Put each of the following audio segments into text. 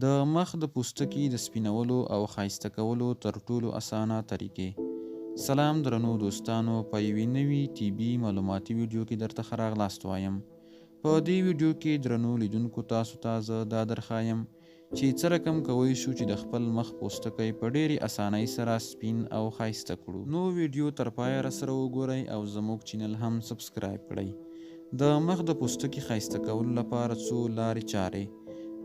د مخ د پوستکي د سپینولو او ښایسته کولو تر ټولو اسانه طریقې. سلام درنو دوستانو، په یوې نوي طبي معلوماتي ویډیو کې درته ښه راغلاست وایم. په دې ویډیو کې درنو لیدونکو تاسو ته زه دا درښایم چې څه رقم کولی شو چې د خپل مخ پوستکی په ډېرې اسانۍ سره سپین او ښایسته کړو. نو ویډیو تر پایه راسره وګورئ او زموږ چینل هم سبسکرایب کړئ. د مخ د پوستکي ښایسته کولو لپاره څو لارې چارې.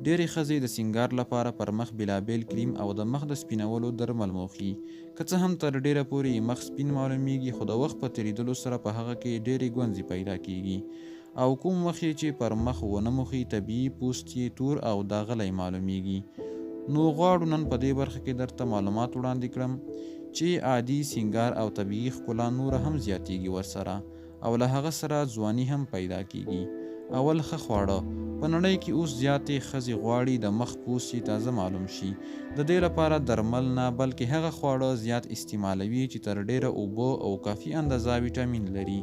ډېرې ښځې د سینګار لپاره پر مخ بېلابېل کریم او د مخ د سپینولو درمل موښي. که څه هم تر ډېره پورې یې مخ سپین معلومیږي، خو د وخت په تېرېدلو سره په هغه کې ډېرې ګونځې پیدا کیږي او کوم مخ یې چې پر مخ ونه موښي طبیعي پوست یې تور او داغلی معلومیږي. نو غواړو نن په دې برخه کې درته معلومات وړاندې کړم چې عادي سینګار او طبیعي ښکلا نوره هم زیاتیږي ورسره او له هغه سره ځواني هم پیدا کیږي. اول ښه خواړه. په نړۍ کې اوس زیاتې ښځې غواړي د مخ پوست یې تازه معلوم شي. د دې لپاره درمل نه بلکې هغه خواړه زیات استعمالوي چې تر ډېره اوبه او کافي اندازه ویټامین لري.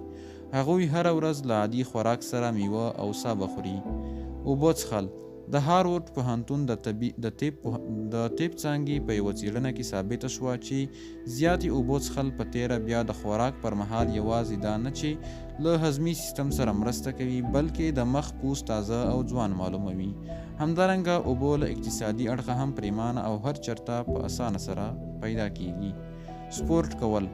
هغوی هره ورځ له عادي خوراک سره میوه او سابه خوري. اوبه څښل. د هارورډ پوهنتون د طب څانګې په یوه څېړنه کې ثابته شوه چې زیاتې اوبه څښل په تېره بیا د خوراک پر مهال یوازې دا نه چې له هضمي سیستم سره مرسته کوي بلکې د مخ پوست تازه او ځوان معلوموي. همدارنګه اوبه له اقتصادي اړخه هم پریمانه او هر چرته په اسانه سره پیدا کیږي. سپورت کول.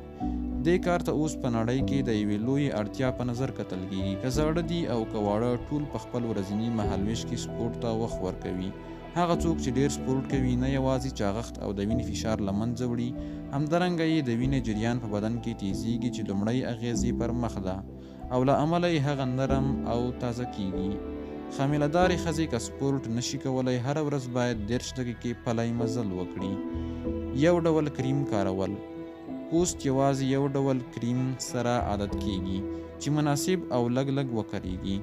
دې کار ته اوس په نړۍ کې د یوې لویې اړتیا په نظر کتل کیږي. که زاړه دي او که واړه، ټول په خپل ورځني مهالویش کې سپورت ته وخت ورکوي. هغه څوک چې ډېر سپورت کوي نه یوازې چاغښت او د وینې فشار له منځه وړي، همدارنګه یې د وینې جریان په بدن کې تیزیږي چې لومړی اغیز یې پر مخ ده او له امله یې هغه نرم او تازه کیږي. خمیله دارې ښځې که سپورت نشي کولی، هره ورځ باید 30 دقیقې پلی مزل وکړي. یو ډول کریم کارول. پوست یوازې یو ډول کریم سره عادت کیږي چې مناسب او لږ وکاریږي.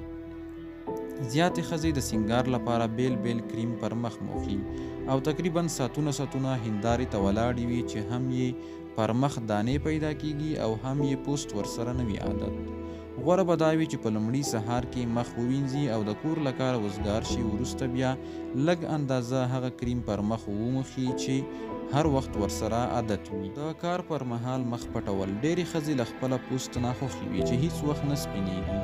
زیاتې ښځې د سینګار لپاره بیل کریم پر مخ موښي او تقریبا ساعتونه هندارې ته ولاړې وي چې هم یې پر مخ دانې پیدا کیږي او هم یې پوست ورسره نه وي عادت. غوره به دا وي چې په لومړي سهار کې مخ ووینځي او د کور له کاره وزګار شي، وروسته بیا لږ اندازه هغه کریم پر مخ وموښي چې هر وخت ورسره عادت وي. د کار پر مهال مخ پټول. ډېرې ښځې له خپله پوست ناخوښې وي چې هیڅ وخت نه سپینېږي.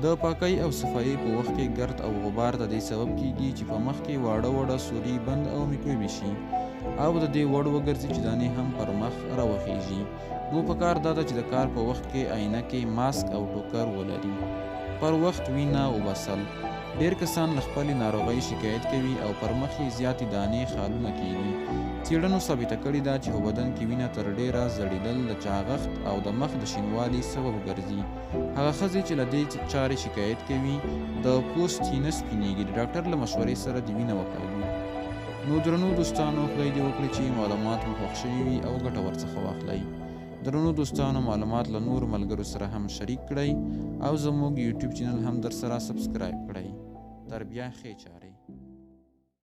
د پاکۍ او صفایۍ په وخت کې ګرد او غبار د دې سبب کیږي چې په مخ کې واړه سوري بند او میکروبي شي او د دې وړ وګرځي چې دانې هم پر مخ راوخیږي. نو پکار دا ده چې د کار په وخت کې عینکې، ماسک او ټوکر ولري. پر وخت وینه وباسل. ډېر کسان له خپلې ناروغۍ شکایت کوي او پر مخ یې زیاتې دانې خالونه کیږي. څېړنو ثابته کړې ده چې په بدن کې وینه تر ډېره زړېدل د چاغښت او د مخ د شینوالي سبب ګرځي. هغه ښځې چې له دې چارې شکایت کوي د پوست یې نه سپینېږي، د ډاکټر له مشورې سره دې وینه وکاږي. نو درنو دوستانو، خدای دې وکړي چې معلومات مو خوښ شوي وي او ګټه ورڅخه واخلئ. درنو دوستانو، معلومات له نورو ملګرو سره هم شریک کړئ او زموږ یوټیوب چینل هم در سره سبسکرایب کړئ. تر بیا ښې چاره.